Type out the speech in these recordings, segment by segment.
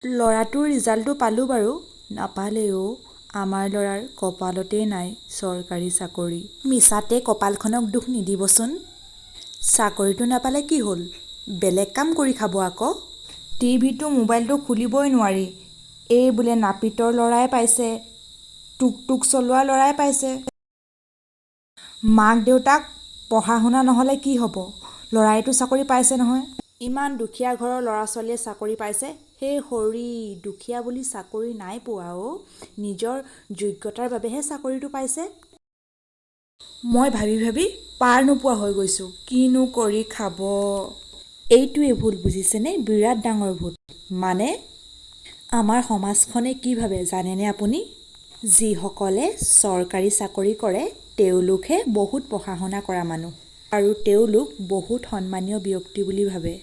ল'ৰাটোৰ ৰিজাল্টটো পালোঁ বাৰু, নাপালেও আমাৰ ল'ৰাৰ কপালতেই নাই চৰকাৰী চাকৰি। মিছাতে কপালখনক দুখ নিদিবচোন। চাকৰিটো নাপালে কি হ'ল, বেলেগ কাম কৰি খাব আকৌ। টিভিটো মোবাইলটো খুলিবই নোৱাৰি, এই বোলে নাপিতৰ ল'ৰাই পাইছে, টুক চলোৱা ল'ৰাই পাইছে। মাক দেউতাক পঢ়া শুনা নহ'লে কি হ'ব, ল'ৰাইটো চাকৰি পাইছে নহয়। ইমান দুখীয়া ঘৰৰ ল'ৰা ছোৱালীয়ে চাকৰি পাইছে, সেই হৰি দুখীয়া বুলি চাকৰি নাই পোৱা অ', নিজৰ যোগ্যতাৰ বাবেহে চাকৰিটো পাইছে। মই ভাবি ভাবি পাৰ নোপোৱা হৈ গৈছোঁ, কিনো কৰি খাব। এইটোৱে ভুল বুজিছেনে, বিৰাট ডাঙৰ ভুল। মানে আমাৰ সমাজখনে কি ভাবে জানেনে আপুনি? যিসকলে চৰকাৰী চাকৰি কৰে তেওঁলোকহে বহুত পঢ়া শুনা কৰা মানুহ আৰু তেওঁলোক বহুত সন্মানীয় ব্যক্তি বুলি ভাবে।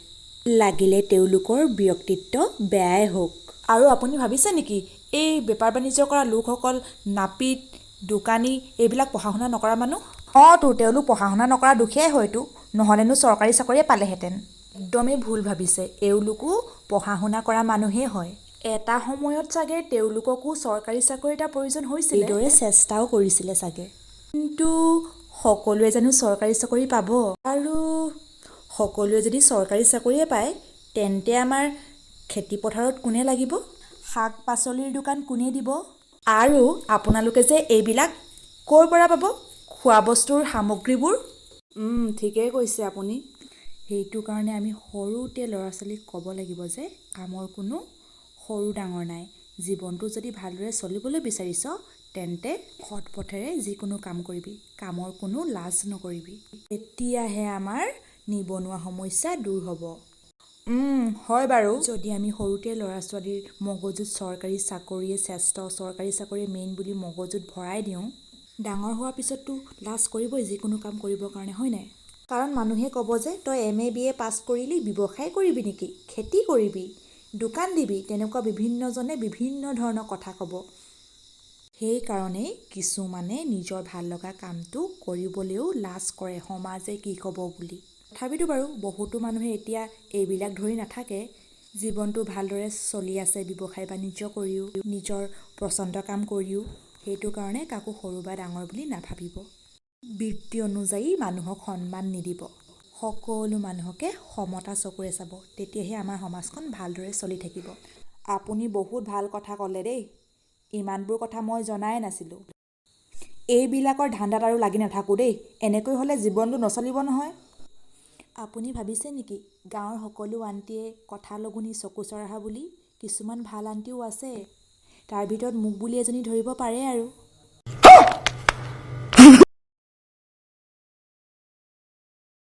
লাগিলে তেওঁলোকৰ ব্যক্তিত্ব বেয়াই হওক। আৰু আপুনি ভাবিছে নেকি এই বেপাৰ বাণিজ্য কৰা লোকসকল, নাপিত, দোকানী এইবিলাক পঢ়া শুনা নকৰা মানুহ? তেওঁলোক পঢ়া শুনা নকৰা দুখীয়াই হয়তো, নহ'লেনো চৰকাৰী চাকৰিয়ে পালেহেঁতেন। একদমেই ভুল ভাবিছে, এওঁলোকো পঢ়া শুনা কৰা মানুহেই হয়। এটা সময়ত চাগে তেওঁলোককো চৰকাৰী চাকৰি এটা প্ৰয়োজন হৈছিল, এইদৰে চেষ্টাও কৰিছিলে চাগে। কিন্তু সকলোৱে জানো চৰকাৰী চাকৰি পাব? আৰু সকলোৱে যদি চৰকাৰী চাকৰিয়ে পায়, তেন্তে আমাৰ খেতি পথাৰত কোনে লাগিব? শাক পাচলিৰ দোকান কোনে দিব? আৰু আপোনালোকে যে এইবিলাক ক'ৰ পৰা পাব, খোৱা বস্তুৰ সামগ্ৰীবোৰ? ঠিকেই কৈছে আপুনি। সেইটো কাৰণে আমি সৰুতে ল'ৰা ছোৱালীক ক'ব লাগিব যে কামৰ কোনো সৰু ডাঙৰ নাই। জীৱনটো যদি ভালদৰে চলিবলৈ বিচাৰিছ, তেন্তে সৎ পথেৰে যিকোনো কাম কৰিবি, কামৰ কোনো লাজ নকৰিবি। তেতিয়াহে আমাৰ নিবনুৱা সমস্যা দূৰ হ'ব। হয় বাৰু। যদি আমি সৰুতে ল'ৰা ছোৱালীৰ মগজুত চৰকাৰী চাকৰিয়ে শ্ৰেষ্ঠ, চৰকাৰী চাকৰিয়ে মেইন বুলি মগজুত ভৰাই দিওঁ, ডাঙৰ হোৱাৰ পিছততো লাজ কৰিবই যিকোনো কাম কৰিবৰ কাৰণে, হয় নাই? কাৰণ মানুহে ক'ব যে তই MA BA পাছ কৰিলি, ব্যৱসায় কৰিবি নেকি, খেতি কৰিবি, দোকান দিবি, তেনেকুৱা বিভিন্নজনে বিভিন্ন ধৰণৰ কথা ক'ব। সেইকাৰণেই কিছুমানে নিজৰ ভাল লগা কামটো কৰিবলৈও লাজ কৰে, সমাজে কি ক'ব বুলি। তথাপিতো বাৰু বহুতো মানুহে এতিয়া এইবিলাক ধৰি নাথাকে, জীৱনটো ভালদৰে চলি আছে ব্যৱসায় বাণিজ্য কৰিও, নিজৰ পচন্দ কাম কৰিও। সেইটো কাৰণে কাকো সৰু বা ডাঙৰ বুলি নাভাবিব। বৃত্তি অনুযায়ী মানুহক সন্মান নিদিব। সকলো মানুহকে সমতা চকুৰে চাব, তেতিয়াহে আমাৰ সমাজখন ভালদৰে চলি থাকিব। আপুনি বহুত ভাল কথা ক'লে দেই, ইমানবোৰ কথা মই জনাই নাছিলোঁ। এইবিলাকৰ ধান্দাত আৰু লাগি নাথাকোঁ দেই, এনেকৈ হ'লে জীৱনটো নচলিব নহয়। আপুনি ভাবিছে নেকি গাঁৱৰ সকলো আণ্টিয়ে কথা লগুনি চকু চৰহা বুলি কিছুমান ভাল আণ্টিও আছে, তাৰ ভিতৰত মোক বুলি এজনী ধৰিব পাৰে আৰু।